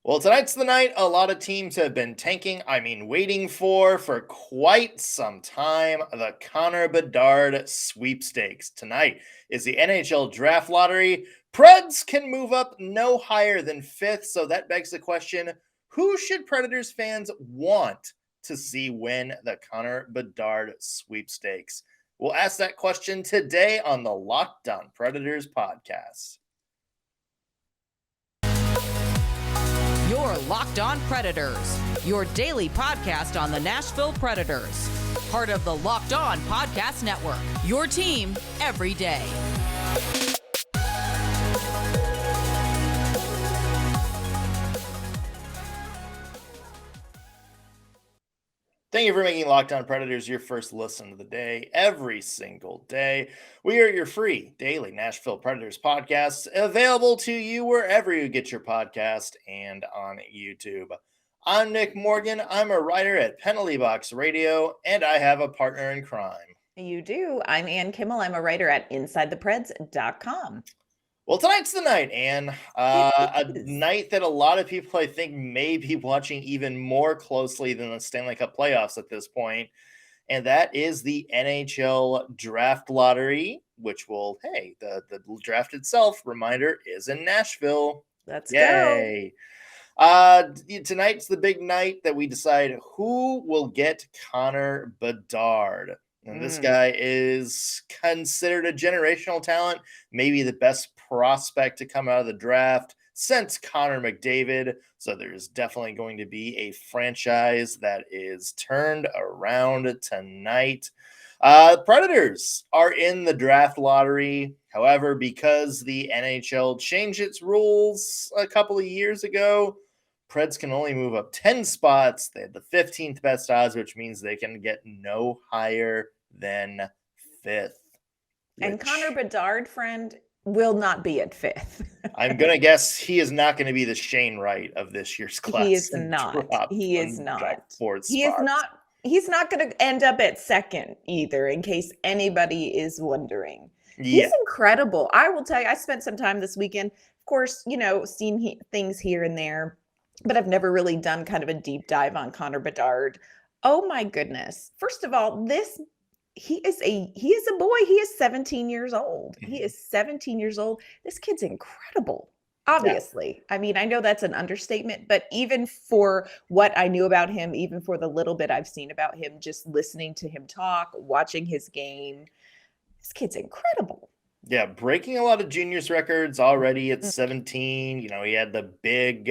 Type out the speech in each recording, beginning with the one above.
Well, tonight's the night a lot of teams have been waiting for quite some time. The Connor Bedard sweepstakes. Tonight is the NHL Draft Lottery. Preds can move up no higher than fifth, so that begs the question, who should Predators fans want to see win the Connor Bedard sweepstakes? We'll ask that question today on the Locked On Predators podcast. Your Locked On Predators, your daily podcast on the Nashville Predators. Part of the Locked On Podcast Network, your team every day. Thank you for making Locked On Predators your first listen of the day every single day. We are your free daily Nashville Predators podcast, available to you wherever you get your podcast and on YouTube. I'm Nick Morgan. I'm a writer at Penalty Box Radio, and I have a partner in crime. You do. I'm Ann Kimmel. I'm a writer at InsideThePreds.com. Well, tonight's the night, Ann. A night that a lot of people, I think, may be watching even more closely than the Stanley Cup playoffs at this point. And that is the NHL Draft Lottery, which will, the draft itself, reminder, is in Nashville. Let's Yay. Tonight's the big night that we decide who will get Connor Bedard. And this guy is considered a generational talent, maybe the best prospect to come out of the draft since Connor McDavid. So there's definitely going to be a franchise that is turned around tonight. Predators are in the draft lottery. However, because the NHL changed its rules a couple of years ago, Preds can only move up 10 spots. They have the 15th best odds, which means they can get no higher than fifth. And Connor Bedard, friend, will not be at fifth. I'm going to guess he is not going to be the Shane Wright of this year's class. He is not. He is not. He's not going to end up at second either, in case anybody is wondering. Yeah. He's incredible. I will tell you, I spent some time this weekend, of course, seen things here and there, but I've never really done kind of a deep dive on Connor Bedard. Oh my goodness. First of all, he is a boy. He is 17 years old. He is 17 years old. This kid's incredible. Obviously. Yeah. I mean, I know that's an understatement, but even for what I knew about him, even for the little bit I've seen about him, just listening to him talk, watching his game, this kid's incredible. Yeah, breaking a lot of juniors records already at 17. He had the big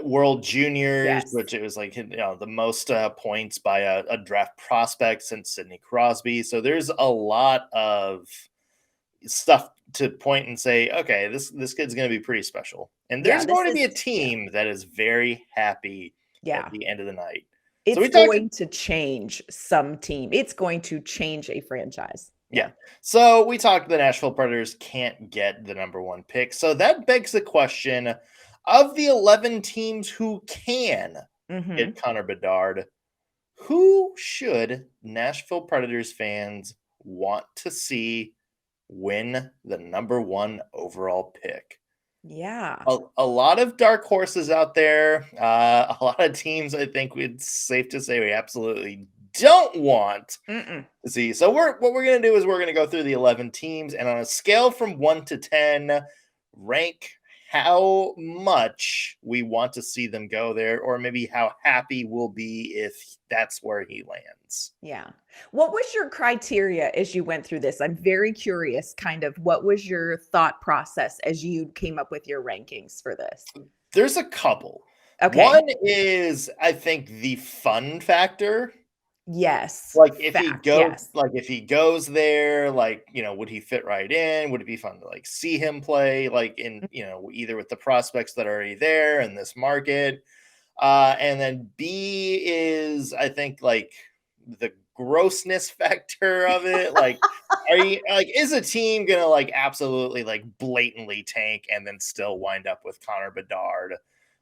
World Juniors, which it was like, the most points by a draft prospect since Sidney Crosby. So there's a lot of stuff to point and say, okay, this kid's going to be pretty special. And there's going to be a team that is very happy at the end of the night. It's going to change some team. It's going to change a franchise. Yeah. So we talked the Nashville Predators can't get the number one pick. So that begs the question, of the 11 teams who can get Connor Bedard, who should Nashville Predators fans want to see win the number one overall pick? Yeah. A lot of dark horses out there. A lot of teams, I think it's safe to say we absolutely don't want to see. So what we're going to do is we're going to go through the 11 teams, and on a scale from 1 to 10, rank how much we want to see them go there, or maybe how happy we'll be if that's where he lands. Yeah. What was your criteria as you went through this? I'm very curious, kind of, what was your thought process as you came up with your rankings for this? There's a couple. Okay. One is, I think, the fun factor. Yes. Like if he goes there, would he fit right in? Would it be fun to see him play in, either with the prospects that are already there in this market? And then B is, I think, the grossness factor of it. Are you is a team gonna absolutely blatantly tank and then still wind up with Connor Bedard?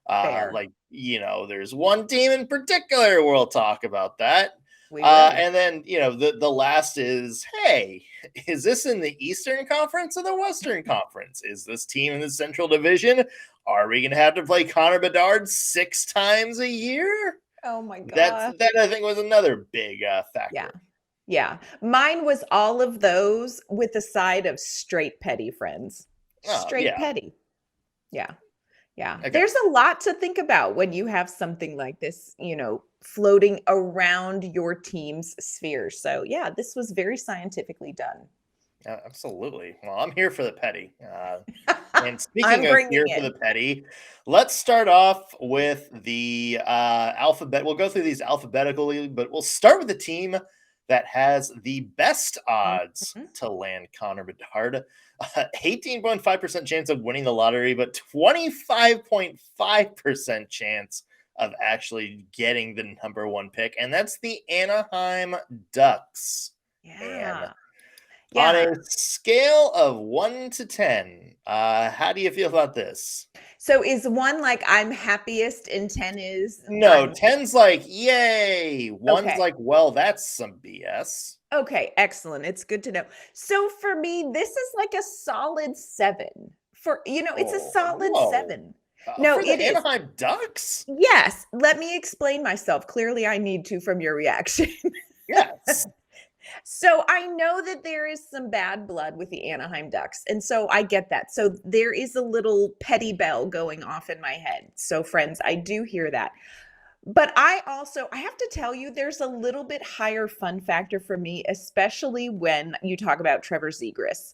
There's one team in particular we'll talk about that. And then, the last is, hey, is this in the Eastern Conference or the Western Conference? Is this team in the Central Division? are we going to have to play Connor Bedard 6 times a year? Oh my God. That I think was another big factor. Yeah. Yeah. Mine was all of those with a side of straight petty friends. Straight petty. Yeah. Yeah. Okay. There's a lot to think about when you have something like this, floating around your team's sphere. So yeah, this was very scientifically done. Absolutely. Well, I'm here for the petty. And speaking of here for the petty, let's start off with the alphabet. We'll go through these alphabetically, but we'll start with the team that has the best odds to land Connor Bedard. 18.5% chance of winning the lottery, but 25.5% chance of actually getting the number 1 pick. And that's the Anaheim Ducks. Yeah. On a scale of 1 to 10, how do you feel about this? So is 1 like I'm happiest and 10 is? No, 10's like, yay. 1's like, well, that's some BS. Okay, excellent. It's good to know. So for me, this is like a solid 7. It's a solid 7. No, for the Anaheim Ducks? Yes. Let me explain myself. Clearly, I need to from your reaction. Yes. So I know that there is some bad blood with the Anaheim Ducks. And so I get that. So there is a little petty bell going off in my head. So friends, I do hear that. But I have to tell you, there's a little bit higher fun factor for me, especially when you talk about Trevor Zegras.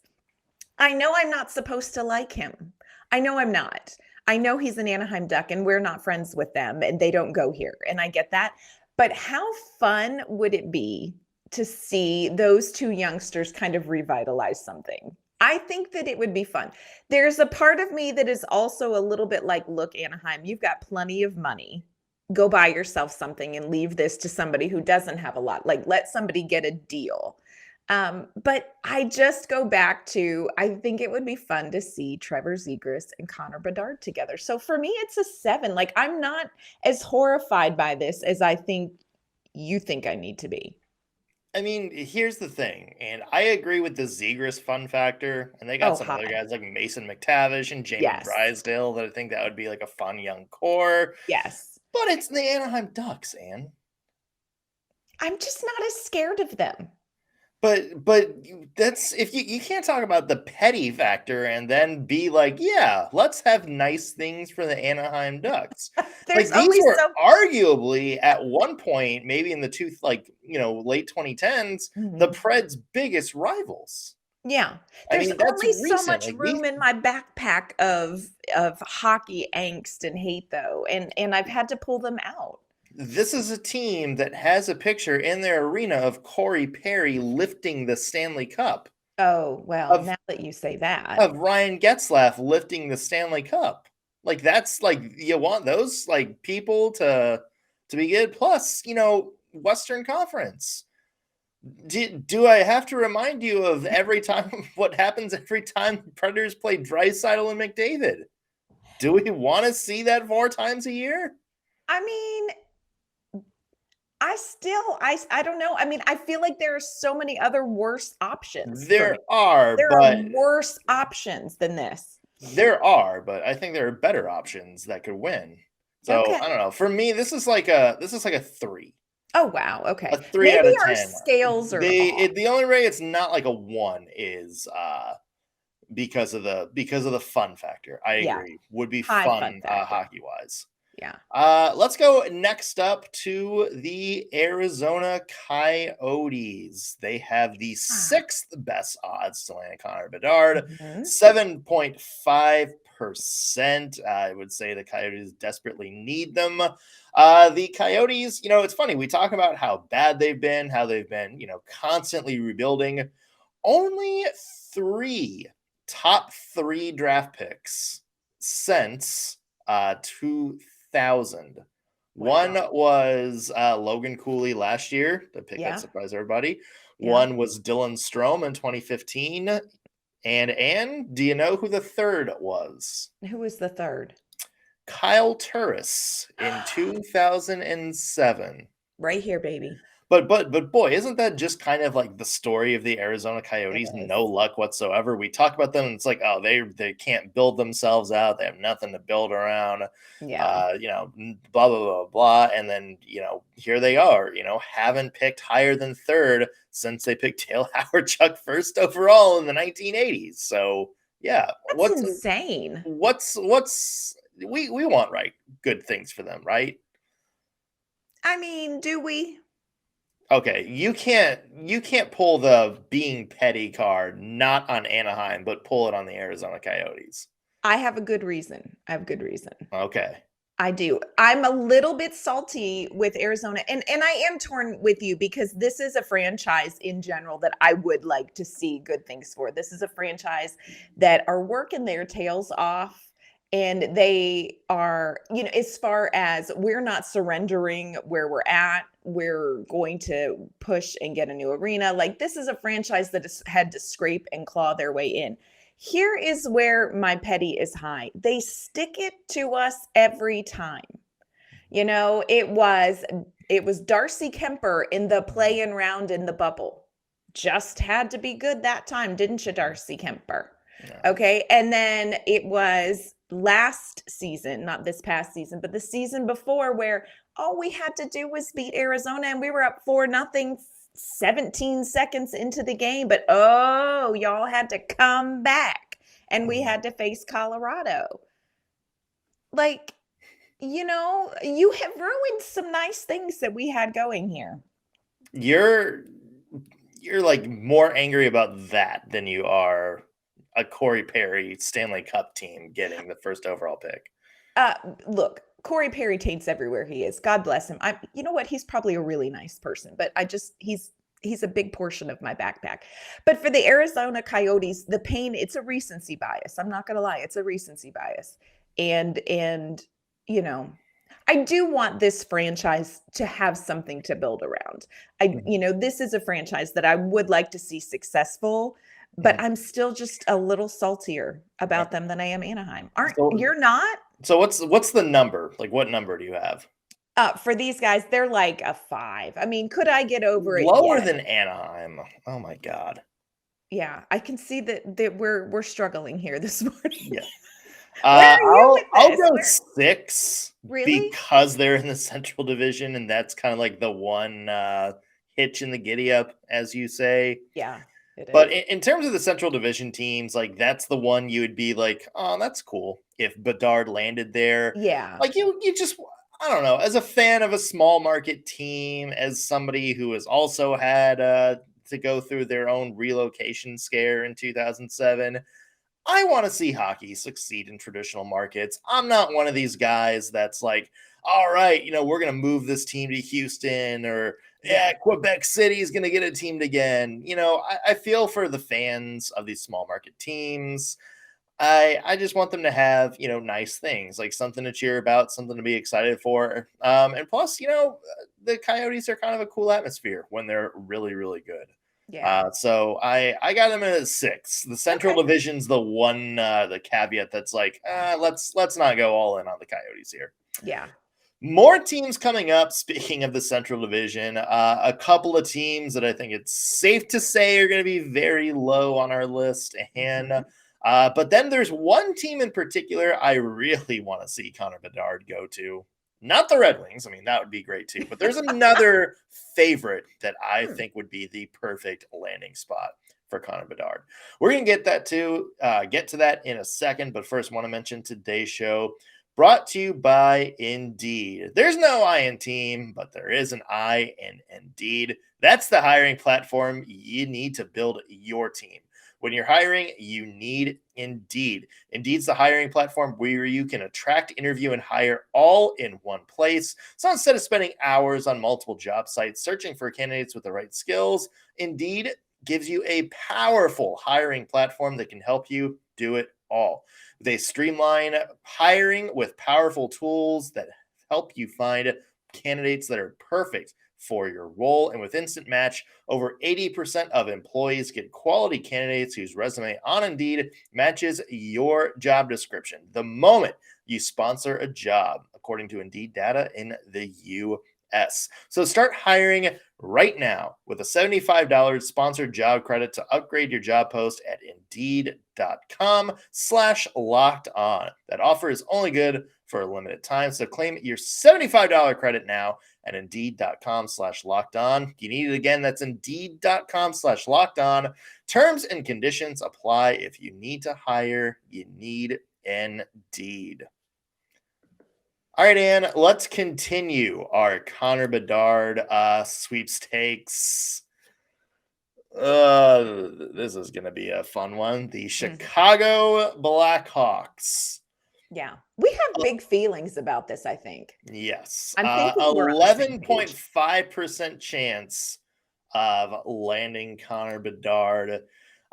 I know I'm not supposed to like him. I know I'm not. I know he's an Anaheim Duck and we're not friends with them and they don't go here. And I get that. But how fun would it be to see those 2 youngsters kind of revitalize something? I think that it would be fun. There's a part of me that is also a little bit like, look, Anaheim, you've got plenty of money. Go buy yourself something and leave this to somebody who doesn't have a lot. Like, let somebody get a deal. But I just go back to, I think it would be fun to see Trevor Zegras and Connor Bedard together. So for me, it's a 7. Like, I'm not as horrified by this as I think you think I need to be. I mean, here's the thing, and I agree with the Zegras fun factor, and they got some other guys like Mason McTavish and Jamie Drysdale that I think that would be like a fun young core. Yes. But it's the Anaheim Ducks, Anne. I'm just not as scared of them. But that's if you can't talk about the petty factor and then be like, yeah, let's have nice things for the Anaheim Ducks. These were arguably at one point, maybe in the late 2010s, the Preds' biggest rivals. Yeah, there's only so much room in my backpack of hockey angst and hate, though, and I've had to pull them out. This is a team that has a picture in their arena of Corey Perry lifting the Stanley Cup. Oh, well, now that you say that. Of Ryan Getzlaf lifting the Stanley Cup. Like, that's like, you want those like people to be good. Plus, Western Conference. Do I have to remind you of what happens every time Predators play Draisaitl and McDavid? Do we want to see that 4 times a year? I mean, I don't know. I mean, I feel like there are so many other worse options. There are worse options than this. There are, but I think there are better options that could win. So I don't know. For me, this is like a 3. Oh wow. Okay. A 3 out of 10. Our scales are the only way it's not like a 1 is because of the fun factor. I agree. Would be fun hockey wise. Yeah. Let's go next up to the Arizona Coyotes. They have the 6th best odds to land Connor Bedard, 7.5%. I would say the Coyotes desperately need them. The Coyotes, it's funny. We talk about how bad they've been, constantly rebuilding. Only 3 top 3 draft picks since 2000. One was Logan Cooley last year, the pick that surprised everybody. One was Dylan Strome in 2015. And Anne, do you know who the 3rd was? Who was the 3rd? Kyle Turris in 2007. Right here, baby. But boy, isn't that just kind of like the story of the Arizona Coyotes? No luck whatsoever. We talk about them, and it's like, oh, they can't build themselves out. They have nothing to build around. Yeah. Blah blah blah blah. And then here they are. Haven't picked higher than third since they picked Dale Hawerchuk first overall in the 1980s. So yeah, that's insane. We want good things for them, right? I mean, do we? Okay, you can't pull the being petty card, not on Anaheim, but pull it on the Arizona Coyotes. I have a good reason. Okay. I do. I'm a little bit salty with Arizona, and I am torn with you because this is a franchise in general that I would like to see good things for. This is a franchise that are working their tails off. And they are, as far as we're not surrendering where we're at, we're going to push and get a new arena. Like, this is a franchise that has had to scrape and claw their way in. Here is where my petty is high. They stick it to us every time. It was Darcy Kemper in the play-in round in the bubble. Just had to be good that time, didn't you, Darcy Kemper? Yeah. Okay. And then it was last season, not this past season, but the season before, where all we had to do was beat Arizona and we were up 4-0, 17 seconds into the game. But y'all had to come back and we had to face Colorado. Like, you have ruined some nice things that we had going here. You're like more angry about that than you are a Corey Perry Stanley Cup team getting the first overall pick. Look, Corey Perry taints everywhere he is. God bless him. You know what? He's probably a really nice person, but he's a big portion of my backpack. But for the Arizona Coyotes, the pain, it's a recency bias. I'm not going to lie. It's a recency bias. And I do want this franchise to have something to build around. This is a franchise that I would like to see successful, but I'm still just a little saltier about them than I am Anaheim. You're not? So what's the number? Like, what number do you have? For these guys, they're like a 5. I mean, could I get over it? Lower than Anaheim. Oh my God. Yeah, I can see that we're struggling here this morning. Yeah. I'll go 6. Really? Because they're in the Central Division, and that's kind of like the one hitch in the giddy up, as you say. Yeah. But in terms of the Central Division teams, like, that's the one you would be like, oh, that's cool if Bedard landed there. Yeah. Like, you just, I don't know, as a fan of a small market team, as somebody who has also had to go through their own relocation scare in 2007, I want to see hockey succeed in traditional markets. I'm not one of these guys that's like, all right, we're going to move this team to Houston, or Quebec City is going to get a team again. I feel for the fans of these small market teams. I just want them to have, nice things, like something to cheer about, something to be excited for. And plus, the Coyotes are kind of a cool atmosphere when they're really, really good. Yeah. So I got them at 6. The Central Division's the one, the caveat that's like, let's not go all in on the Coyotes here. Yeah. More teams coming up. Speaking of the Central Division, a couple of teams that I think it's safe to say are going to be very low on our list. And but then there's one team in particular I really want to see Connor Bedard go to. Not the Red Wings. I mean, that would be great too. But there's another favorite that I think would be the perfect landing spot for Connor Bedard. We're going to get to that in a second. But first, want to mention today's show brought to you by Indeed. There's no I in team, but there is an I in Indeed. That's the hiring platform you need to build your team. When you're hiring, you need Indeed. Indeed's the hiring platform where you can attract, interview, and hire all in one place. So instead of spending hours on multiple job sites searching for candidates with the right skills, Indeed gives you a powerful hiring platform that can help you do it all. They streamline hiring with powerful tools that help you find candidates that are perfect for your role. And with Instant Match, over 80% of employees get quality candidates whose resume on Indeed matches your job description the moment you sponsor a job, according to Indeed data in the So start hiring right now with a $75 sponsored job credit to upgrade your job post at Indeed.com/locked-on. That offer is only good for a limited time, so claim your $75 credit now at Indeed.com/locked-on. You need it again, that's Indeed.com/locked-on. Terms and conditions apply. If you need to hire, you need Indeed. All right, Ann, let's continue our Connor Bedard sweepstakes. This is going to be a fun one. The Chicago Blackhawks. Yeah, we have big feelings about this, I think. Yes. I'm thinking 11.5% chance of landing Connor Bedard.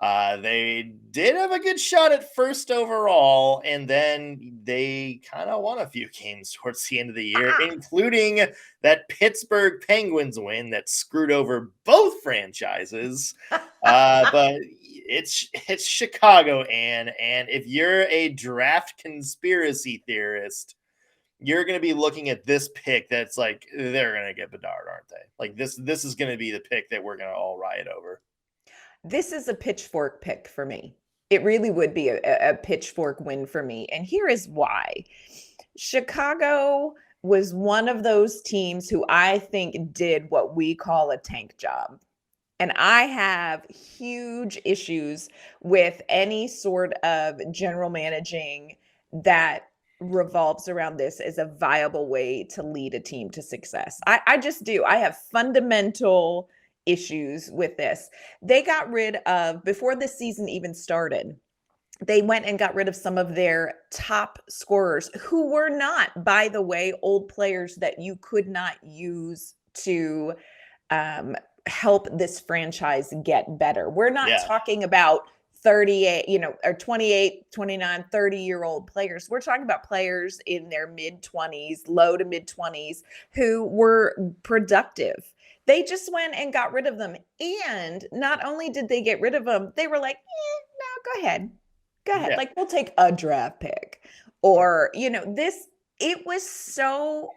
They did have a good shot at first overall, and then they kind of won a few games towards the end of the year, including that Pittsburgh Penguins win that screwed over both franchises. But it's Chicago, and if you're a draft conspiracy theorist, you're going to be looking at this pick that's like, they're going to get Bedard, aren't they? Like this is going to be the pick that we're going to all riot over. This is a pitchfork pick for me. It really would be a pitchfork win for me. And here is why. Chicago was one of those teams who I think did what we call a tank job. And I have huge issues with any sort of general managing that revolves around this as a viable way to lead a team to success. I just do. I have fundamental issues with this. They got rid of, before this season even started, they went and got rid of some of their top scorers who were not, by the way, old players that you could not use to help this franchise get better. We're not talking about 38, or 28, 29, 30-year-old players. We're talking about players in their mid-20s, low to mid-20s who were productive. They just went and got rid of them. And not only did they get rid of them, they were like, no, go ahead. Yeah. Like, we'll take a draft pick. Or, it was so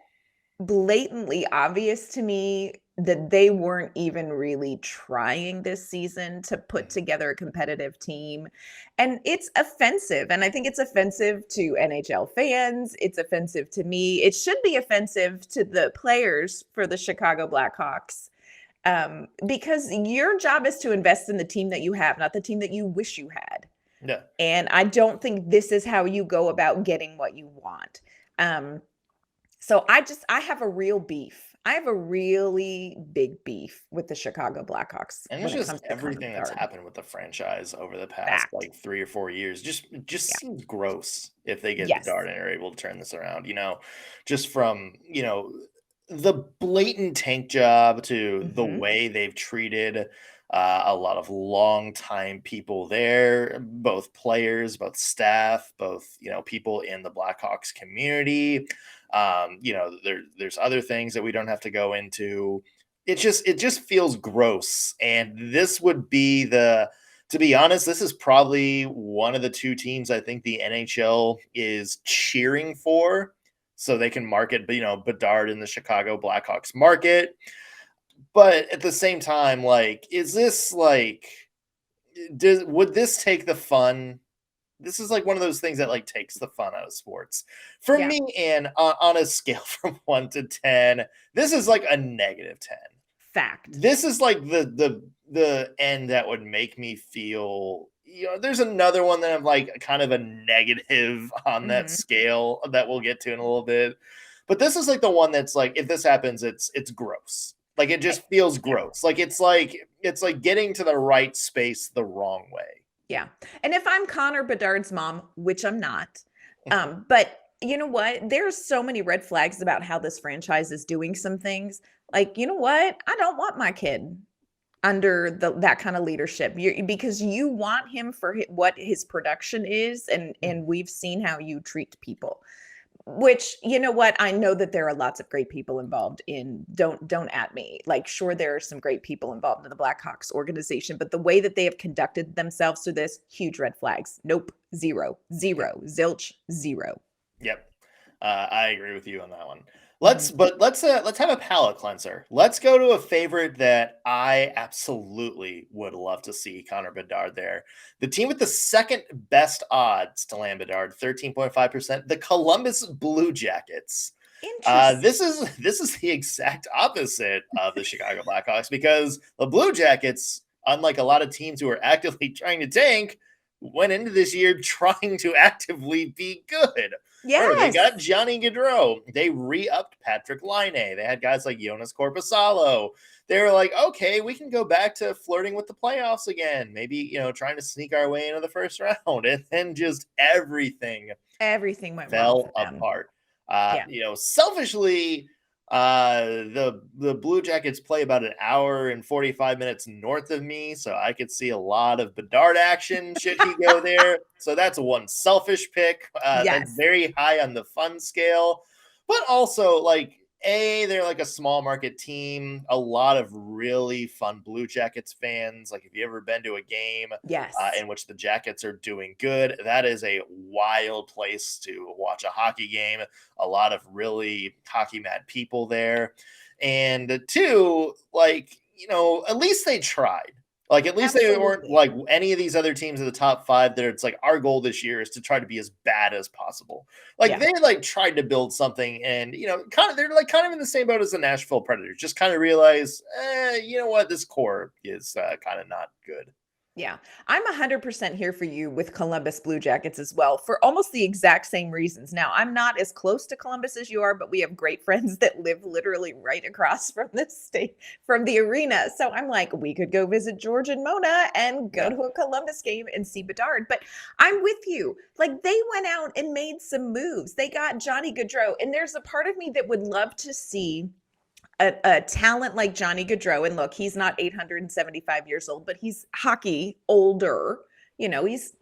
blatantly obvious to me that they weren't even really trying this season to put together a competitive team. And it's offensive. And I think it's offensive to NHL fans. It's offensive to me. It should be offensive to the players for the Chicago Blackhawks. Because your job is to invest in the team that you have, not the team that you wish you had. Yeah. And I don't think this is how you go about getting what you want. So I have a real beef. I have a really big beef with the Chicago Blackhawks. And it's just everything that's happened with the franchise over the past 3 or 4 years. Just seems gross if they get Bedard and are able to turn this around. Just from, the blatant tank job to the way they've treated a lot of longtime people there, both players, both staff, both, people in the Blackhawks community. There's other things that we don't have to go into. It just feels gross. And this would be to be honest, this is probably one of the two teams I think the NHL is cheering for, so they can market, Bedard in the Chicago Blackhawks market. But at the same time, is this would this take the fun? This is one of those things that takes the fun out of sports. For me, and on a scale from 1 to 10, this is a -10. Fact. This is the end that would make me feel, there's another one that I'm kind of a negative on that scale that we'll get to in a little bit. But this is the one that's if this happens, it's gross. It just feels gross. It's like getting to the right space the wrong way. Yeah. And if I'm Connor Bedard's mom, which I'm not, but you know what? There's so many red flags about how this franchise is doing some things. You know what? I don't want my kid under that kind of leadership, because you want him for what his production is. And we've seen how you treat people. Which, you know what? I know that there are lots of great people involved in, don't at me. Sure, there are some great people involved in the Blackhawks organization, but the way that they have conducted themselves through this, huge red flags. Nope. Zero. Zilch. Zero. Yep. I agree with you on that one. Let's have a palate cleanser. Let's go to a favorite that I absolutely would love to see Connor Bedard there. The team with the second best odds to land Bedard, 13.5%, the Columbus Blue Jackets. This is the exact opposite of the Chicago Blackhawks, because the Blue Jackets, unlike a lot of teams who are actively trying to tank, went into this year trying to actively be good. Yes. They got Johnny Gaudreau. They re-upped Patrick Laine. They had guys like Jonas Korpisalo. They were like, okay, we can go back to flirting with the playoffs again. Maybe, trying to sneak our way into the first round. And then just everything went fell apart. Selfishly, the Blue Jackets play about an hour and 45 minutes north of me, so I could see a lot of Bedard action should he go there. So that's one selfish pick. That's very high on the fun scale, but also they're like a small market team. A lot of really fun Blue Jackets fans. Like, if you ever been to a game in which the Jackets are doing good, that is a wild place to watch a hockey game. A lot of really hockey mad people there. And two, at least they tried. At least they weren't like any of these other teams in the top five that it's like, our goal this year is to try to be as bad as possible. They tried to build something, and they're kind of in the same boat as the Nashville Predators. Just kind of realize, this core is kind of not good. Yeah, I'm 100% here for you with Columbus Blue Jackets as well, for almost the exact same reasons. Now, I'm not as close to Columbus as you are, but we have great friends that live literally right across from from the arena. So I'm like, we could go visit George and Mona and go to a Columbus game and see Bedard. But I'm with you. They went out and made some moves. They got Johnny Gaudreau, and there's a part of me that would love to see a talent like Johnny Gaudreau. And look, he's not 875 years old, but he's hockey older. He's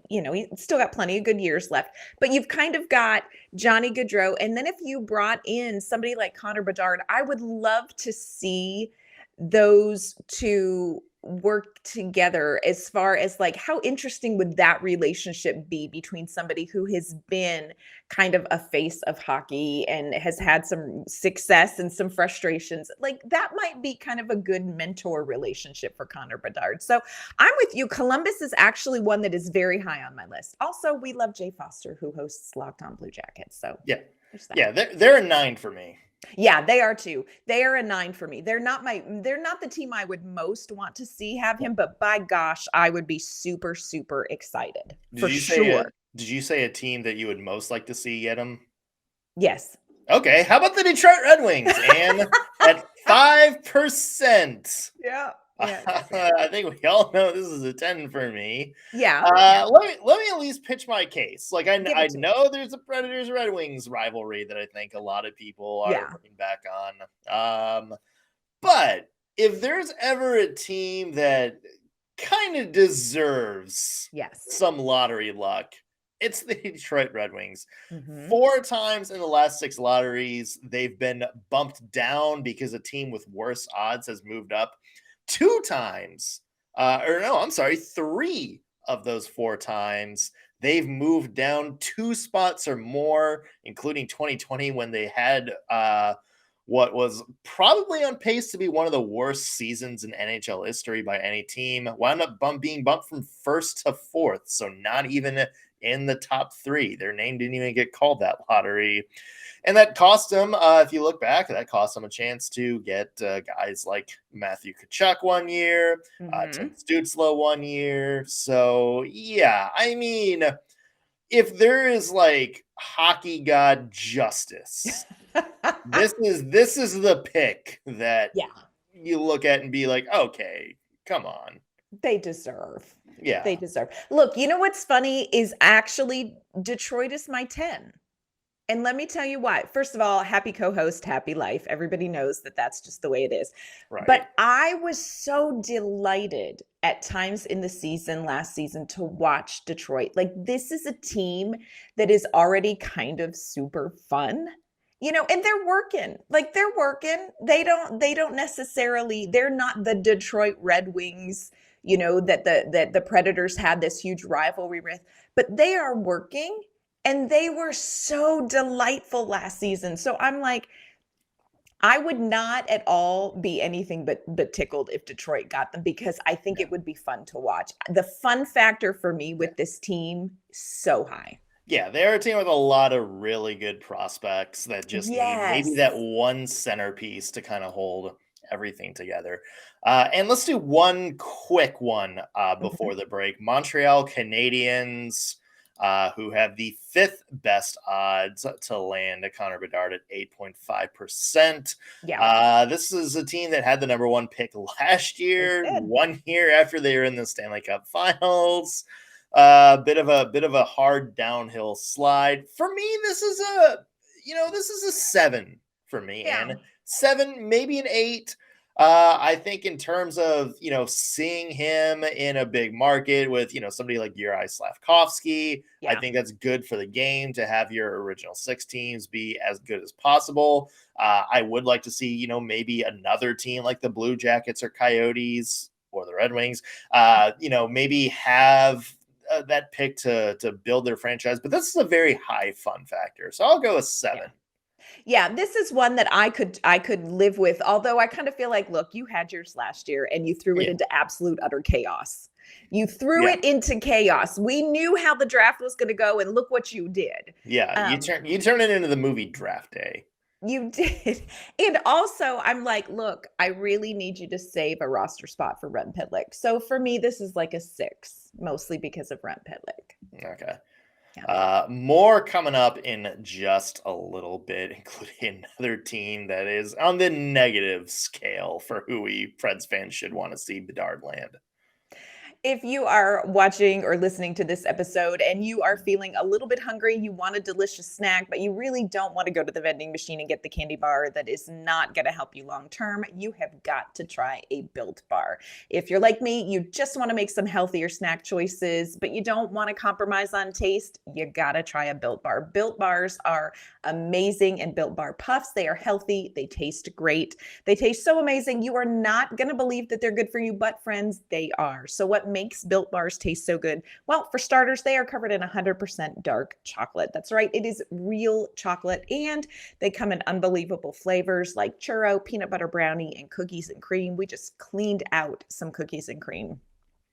still got plenty of good years left. But you've kind of got Johnny Gaudreau. And then if you brought in somebody like Connor Bedard, I would love to see those two work together, as far as how interesting would that relationship be between somebody who has been kind of a face of hockey and has had some success and some frustrations. That might be kind of a good mentor relationship for Connor Bedard. So I'm with you. Columbus is actually one that is very high on my list. Also, we love Jay Foster, who hosts Locked On Blue Jackets. So they're a 9 for me. Yeah, they are too. They are a 9 for me. They're not the team I would most want to see have him, but by gosh, I would be super, super excited for sure. Did you say a team that you would most like to see get him? Yes. Okay, how about the Detroit Red Wings? And at 5%. Yeah. I think we all know this is a 10 for me. Yeah. Let me at least pitch my case. I know there's a Predators Red Wings rivalry that I think a lot of people are looking back on. But if there's ever a team that kind of deserves some lottery luck, it's the Detroit Red Wings. 4 times in the last 6 lotteries, they've been bumped down because a team with worse odds has moved up. 2 times, 3 of those 4 times, they've moved down 2 spots or more, including 2020 when they had what was probably on pace to be one of the worst seasons in NHL history by any team. Wound up being bumped from 1st to 4th, so not even in the top 3. Their name didn't even get called that lottery. And that cost them, if you look back, that cost them a chance to get guys like Matthew Tkachuk one year, Tim Stützle one year. So, yeah, I mean, if there is hockey god justice, this is the pick that you look at and be like, okay, come on. They deserve. Yeah. They deserve. Look, you know what's funny is actually Detroit is my 10. And let me tell you why. First of all, happy co-host, happy life. Everybody knows that that's just the way it is. Right. But I was so delighted at times in the season, last season, to watch Detroit. This is a team that is already kind of super fun, and they're working. They're working. They don't necessarily, they're not the Detroit Red Wings, that the Predators had this huge rivalry with, but they are working. And they were so delightful last season. So I'm like, I would not at all be anything but tickled if Detroit got them, because I think it would be fun to watch. The fun factor for me with this team, so high. Yeah, they're a team with a lot of really good prospects that just need maybe that one centerpiece to kind of hold everything together. And let's do one quick one before the break. Montreal Canadiens, who have the 5th best odds to land Connor Bedard at 8.5%. Yeah. This is a team that had the number 1 pick last year, 1 year after they were in the Stanley Cup Finals. Bit of a hard downhill slide. For me, this is a 7 for me. Yeah. And 7, maybe an 8. I think in terms of, seeing him in a big market with, somebody like Juraj Slafkovsky, I think that's good for the game to have your original 6 teams be as good as possible. I would like to see, maybe another team like the Blue Jackets or Coyotes or the Red Wings, maybe have that pick to build their franchise. But this is a very high fun factor. So I'll go with 7. Yeah, this is one that I could live with, although I kind of feel like, look, you had yours last year and you threw it into absolute utter chaos. You threw it into chaos. We knew how the draft was going to go, and look what you did. Yeah, you turn it into the movie Draft Day. You did. And also, I'm like, look, I really need you to save a roster spot for Rem Pitlick. So for me, this is like a 6, mostly because of Rem Pitlick. Okay. Yeah. More coming up in just a little bit, including another team that is on the negative scale for who we Preds fans should want to see Bedard land. If you are watching or listening to this episode and you are feeling a little bit hungry, you want a delicious snack, but you really don't want to go to the vending machine and get the candy bar that is not going to help you long term, you have got to try a Built Bar. If you're like me, you just want to make some healthier snack choices, but you don't want to compromise on taste, you got to try a Built Bar. Built Bars are amazing, and Built Bar Puffs, they are healthy, they taste great. They taste so amazing, you are not going to believe that they're good for you, but friends, they are. So what makes Built Bars taste so good? Well, for starters, they are covered in 100% dark chocolate. That's right, it is real chocolate, and they come in unbelievable flavors like churro, peanut butter brownie, and cookies and cream. We just cleaned out some cookies and cream.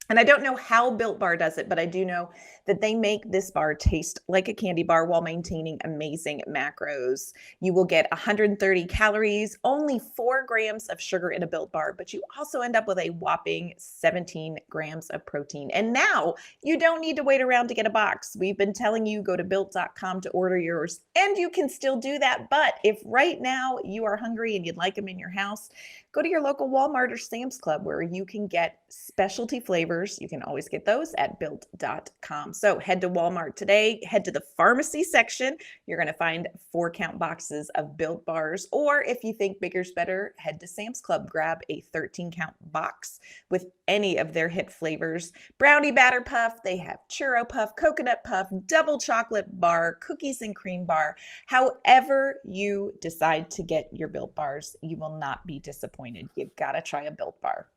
And I don't know how Built Bar does it, but I do know that they make this bar taste like a candy bar while maintaining amazing macros. You will get 130 calories, only 4 grams of sugar in a Built Bar, but you also end up with a whopping 17 grams of protein. And now you don't need to wait around to get a box. We've been telling you, go to built.com to order yours, and you can still do that. But if right now you are hungry and you'd like them in your house, go to your local Walmart or Sam's Club, where you can get specialty flavors. You can always get those at built.com. So head to Walmart today, head to the pharmacy section. You're going to find 4-count boxes of Built Bars. Or if you think bigger's better, head to Sam's Club, grab a 13-count box with any of their hit flavors. Brownie batter puff, they have churro puff, coconut puff, double chocolate bar, cookies and cream bar. However you decide to get your Built Bars, you will not be disappointed. You've got to try a Built Bar.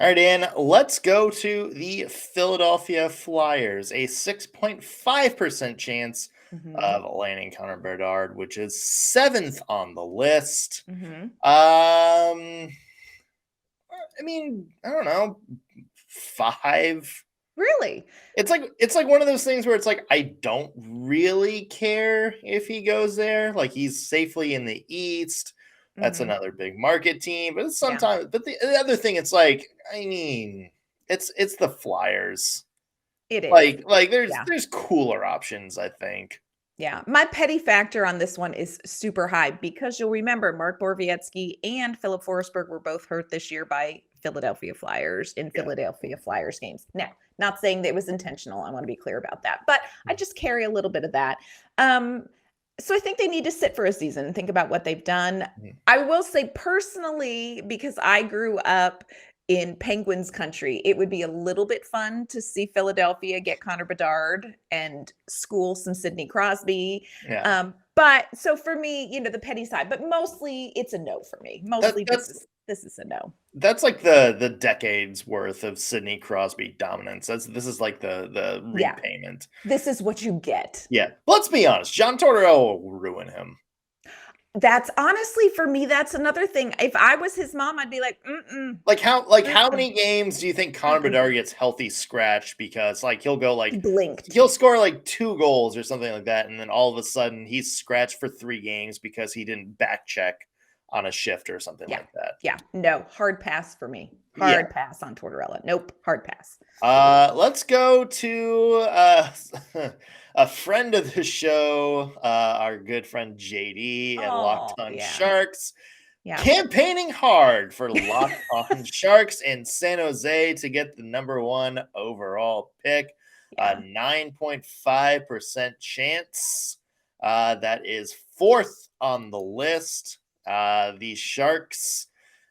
All right, Ann, let's go to the Philadelphia Flyers. A 6.5% chance of landing Connor Bedard, which is 7th on the list. I mean, I don't know, 5. Really? It's like one of those things where it's like, I don't really care if he goes there. Like, he's safely in the East. That's another big market team, but sometimes, but the other thing, it's like, I mean, it's the Flyers. It is like there's cooler options, I think. Yeah, my petty factor on this one is super high, because you'll remember Mark Borowiecki and Philip Forsberg were both hurt this year by Philadelphia Flyers in Philadelphia Flyers games. Now, not saying that it was intentional. I want to be clear about that, but I just carry a little bit of that. So I think they need to sit for a season and think about what they've done. I will say personally, because I grew up in Penguins country, it would be a little bit fun to see Philadelphia get Connor Bedard and school some Sidney Crosby. Yeah. But so for me, the petty side, but mostly it's a no for me. Mostly this is a no. That's like the decades worth of Sidney Crosby dominance. This is like the repayment. This is what you get. Yeah. Let's be honest. John Tortorella will ruin him. That's honestly, for me, that's another thing. If I was his mom, I'd be like, mm-mm. How many games do you think Connor Bedard gets healthy scratched? Because he'll go he'll score 2 goals or something like that, and then all of a sudden he's scratched for 3 games because he didn't back check on a shift or something like that. Yeah, no, hard pass for me. Hard pass on Tortorella. Nope, hard pass. Let's go to a friend of the show, our good friend JD at Locked On Sharks. Yeah. Campaigning hard for Locked On Sharks in San Jose to get the number 1 overall pick. A 9.5% chance. That is 4th on the list. The Sharks,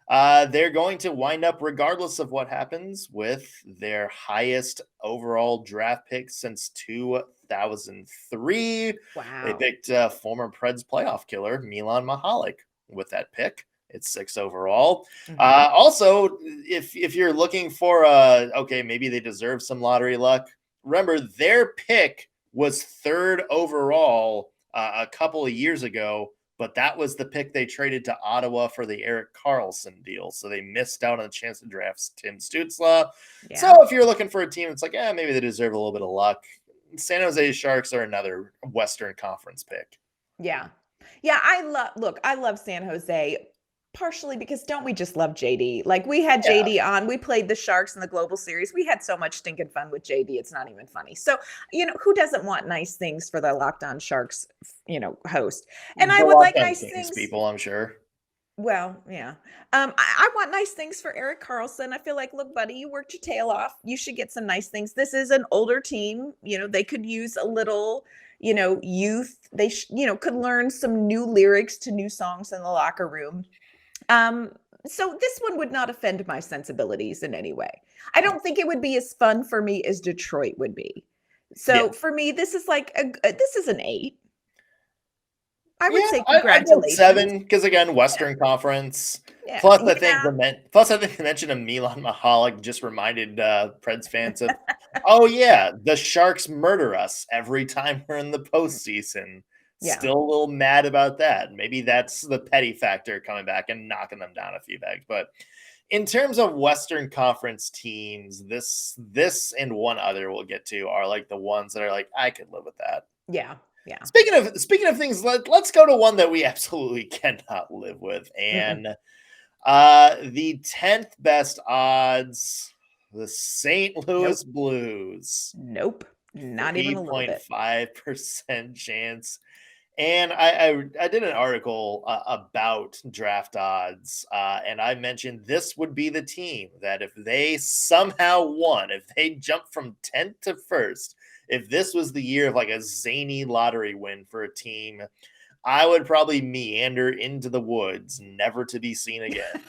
they're going to wind up, regardless of what happens, with their highest overall draft pick since 2003. Wow. They picked former Preds playoff killer Milan Mihalik with that pick. It's 6th overall. Mm-hmm. Also, if you're looking for maybe they deserve some lottery luck, remember their pick was 3rd overall a couple of years ago. But that was the pick they traded to Ottawa for the Erik Karlsson deal. So they missed out on the chance to draft Tim Stützle. Yeah. So if you're looking for a team, it's maybe they deserve a little bit of luck. San Jose Sharks are another Western Conference pick. Yeah. Yeah, I love San Jose. Partially because don't we just love JD? We had JD on. We played the Sharks in the Global Series. We had so much stinking fun with JD. It's not even funny. So, who doesn't want nice things for the Locked On Sharks, host? And I would like nice things. People, I'm sure. Well, yeah. I want nice things for Erik Karlsson. I feel like, look, buddy, you worked your tail off. You should get some nice things. This is an older team. They could use a little, youth. They, could learn some new lyrics to new songs in the locker room. So this one would not offend my sensibilities in any way. I don't think it would be as fun for me as Detroit would be. So for me, this is this is an 8. I would say congratulations. 7 because again, Western Conference. Yeah. Plus, I think the mention of Milan Mihalik just reminded Preds fans of, the Sharks murder us every time we're in the postseason. Yeah. Still a little mad about that. Maybe that's the petty factor coming back and knocking them down a few pegs. But in terms of Western Conference teams, this and one other we'll get to are the ones that are I could live with that. Yeah. Yeah. Speaking of things, let's go to one that we absolutely cannot live with. And the 10th best odds, the St. Louis Blues. Nope. Not even a little bit. 3.5% chance. And I did an article about draft odds, and I mentioned this would be the team that if they somehow won, if they jumped from 10th to 1st, if this was the year of a zany lottery win for a team, I would probably meander into the woods, never to be seen again.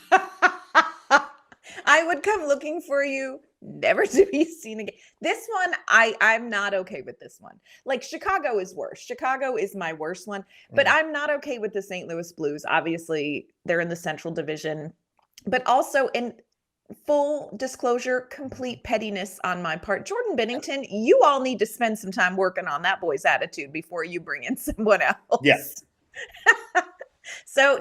I would come looking for you, never to be seen again. This one, I'm not okay with this one. Chicago is worse. Chicago is my worst one, but I'm not okay with the St. Louis Blues. Obviously, they're in the Central Division, but also in full disclosure, complete pettiness on my part. Jordan Binnington, you all need to spend some time working on that boy's attitude before you bring in someone else. Yes. So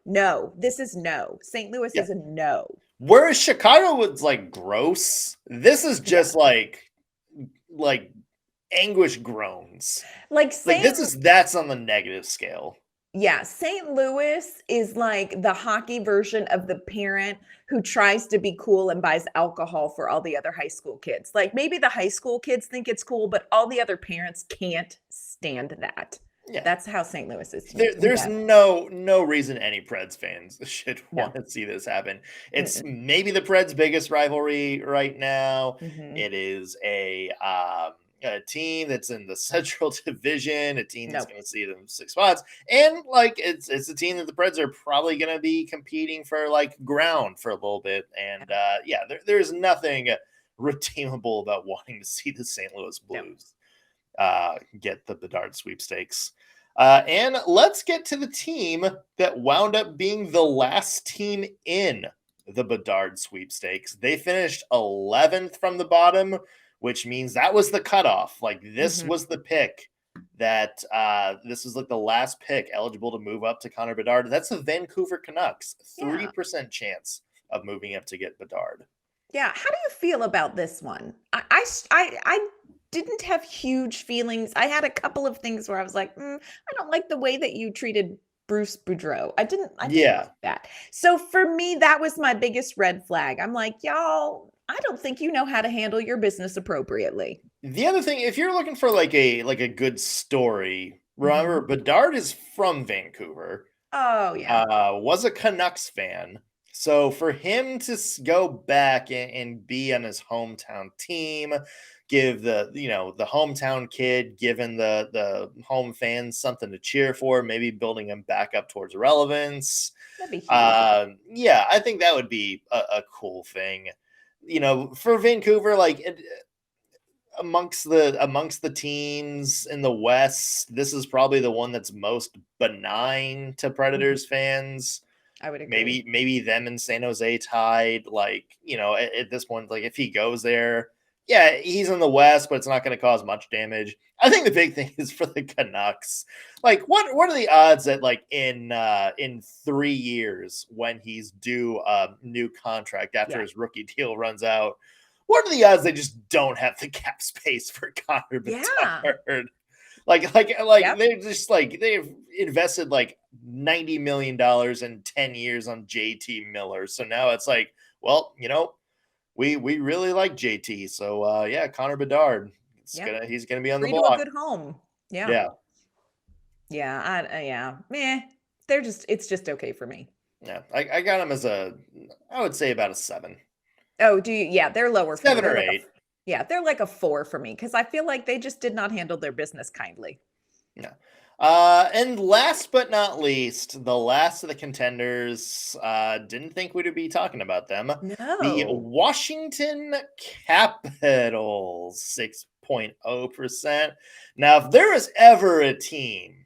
no, this is no. St. Louis is a no. Whereas Chicago was gross, this is just anguish groans. That's on the negative scale. Yeah, St. Louis is the hockey version of the parent who tries to be cool and buys alcohol for all the other high school kids. Maybe the high school kids think it's cool, but all the other parents can't stand that. Yeah. That's how St. Louis is. There's no reason any Preds fans should want to see this happen. It's maybe the Preds' biggest rivalry right now. Mm-hmm. It is a team that's in the Central Division, a team that's going to see them 6 spots, and it's a team that the Preds are probably going to be competing for ground for a little bit. And there's nothing redeemable about wanting to see the St. Louis Blues get the Bedard sweepstakes. And let's get to the team that wound up being the last team in the Bedard sweepstakes. They finished 11th from the bottom, which means that was the cutoff. This was the pick that this was like the last pick eligible to move up to Connor Bedard. That's the Vancouver Canucks. 3% chance of moving up to get Bedard. Yeah. How do you feel about this one? I didn't have huge feelings. I had a couple of things where I was like, I don't like the way that you treated Bruce Boudreau. I didn't like that. So for me, that was my biggest red flag. I'm like, y'all, I don't think you know how to handle your business appropriately. The other thing, if you're looking for like a good story, remember Bedard is from Vancouver. Oh yeah. Was a Canucks fan. So for him to go back and be on his hometown team, give the hometown kid, giving the home fans something to cheer for, maybe building him back up towards relevance. That'd be huge. I think that would be a cool thing. For Vancouver, like amongst the teams in the West, this is probably the one that's most benign to Predators fans. I would agree. Maybe them and San Jose tied. Like, at this point, like if he goes there, yeah, he's in the West, but it's not going to cause much damage. I think the big thing is for the Canucks. Like, what are the odds that like in 3 years when he's due a new contract after his rookie deal runs out? What are the odds they just don't have the cap space for Connor Bedard? Yeah. Like they're just like they've invested like $90 million in 10 years on JT Miller. So now it's like, well, we really like JT. So Connor Bedard. He's gonna be on the block. A good home. Yeah. It's just okay for me. Yeah. I got him as I would say about a 7. Oh, do you? Yeah, they're lower. 7 or 8. They're like a 4 for me because I feel like they just did not handle their business kindly. Yeah. And last but not least, the last of the contenders, didn't think we'd be talking about them. No. The Washington Capitals, 6.0%. Now, if there is ever a team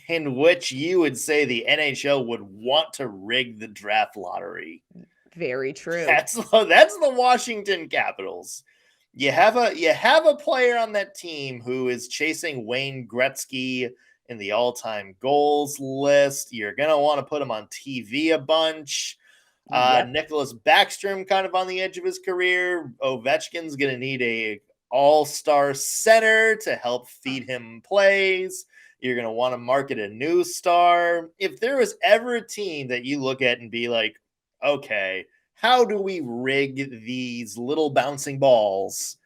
in which you would say the NHL would want to rig the draft lottery, very true. That's the Washington Capitals. You have a player on that team who is chasing Wayne Gretzky in the all-time goals list. You're gonna want to put him on TV a bunch. Nicholas Backstrom kind of on the edge of his career. Ovechkin's gonna need a all-star center to help feed him plays. You're gonna want to market a new star. If there was ever a team that you look at and be like, okay, how do we rig these little bouncing balls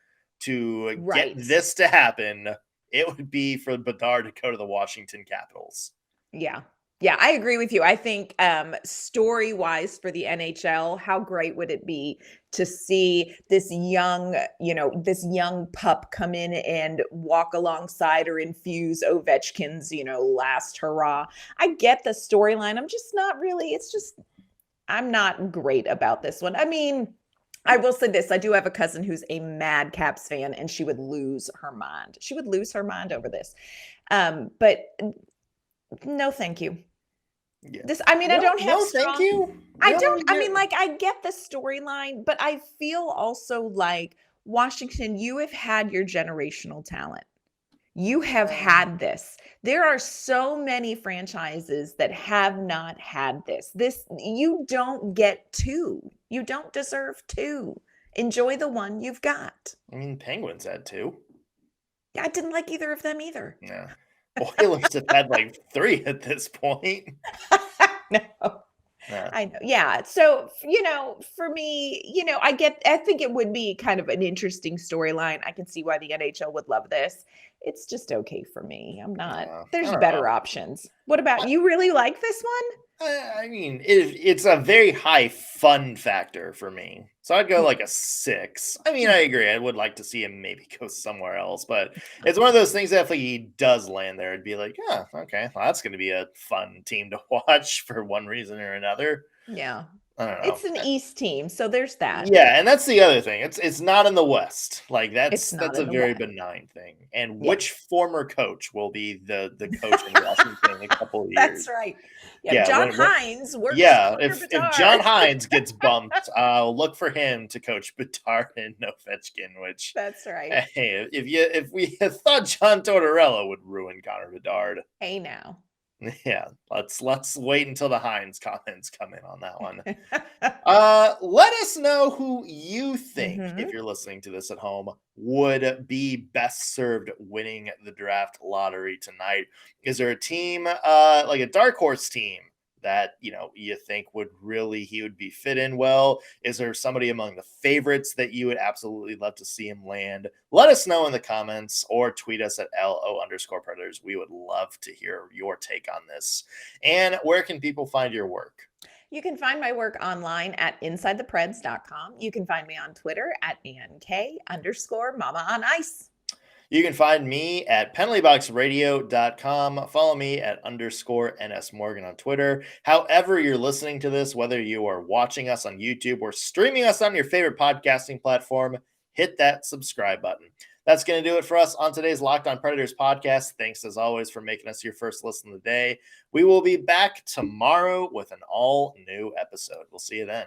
to get this to happen? It would be for Bedard to go to the Washington Capitals. Yeah. Yeah, I agree with you. I think story-wise for the NHL, how great would it be to see this young pup come in and walk alongside or infuse Ovechkin's, last hurrah. I get the storyline. I'm just not really, I'm not great about this one. I mean, I will say this. I do have a cousin who's a mad Caps fan, and she would lose her mind. She would lose her mind over this. But no, thank you. Yeah. I don't have thank you. I get the storyline, but I feel also like Washington, you have had your generational talent. You have had this. There are so many franchises that have not had this. You don't get 2. You don't deserve 2. Enjoy the one you've got. I mean, Penguins had 2. Yeah, I didn't like either of them either. Yeah. Oilers have had like 3 at this point. No. Yeah. I know. Yeah. So, for me, I think it would be kind of an interesting storyline. I can see why the NHL would love this. It's just okay for me. I'm not, there's better options. What about you? Really like this one? I mean, it's a very high fun factor for me. So I'd go like a 6. I mean, I agree. I would like to see him maybe go somewhere else, but it's one of those things that if he does land there, it'd be like, okay, well, that's going to be a fun team to watch for one reason or another. Yeah. I don't know. It's an East team, so there's that. Yeah, and that's the other thing. It's not in the West. Like that's a very benign thing. And which former coach will be the coach in Washington in a couple of years? That's right. Yeah, John Hines works. Yeah, if John Hines gets bumped, look for him to coach Bedard and Ovechkin. Which that's right. Hey, if we thought John Tortorella would ruin Connor Bedard, hey now. Yeah, let's wait until the Hines comments come in on that one. Let us know who you think, if you're listening to this at home, would be best served winning the draft lottery tonight. Is there a team, like a dark horse team, that you think he would be fit in well? Is there somebody among the favorites that you would absolutely love to see him land? Let us know in the comments or tweet us at LO_Predators. We would love to hear your take on this. And where can people find your work? You can find my work online at InsideThePreds.com. You can find me on Twitter at ANK_Mama on Ice. You can find me at penaltyboxradio.com. Follow me at _NS Morgan on Twitter. However you're listening to this, whether you are watching us on YouTube or streaming us on your favorite podcasting platform, hit that subscribe button. That's going to do it for us on today's Locked On Predators podcast. Thanks, as always, for making us your first listen of the day. We will be back tomorrow with an all-new episode. We'll see you then.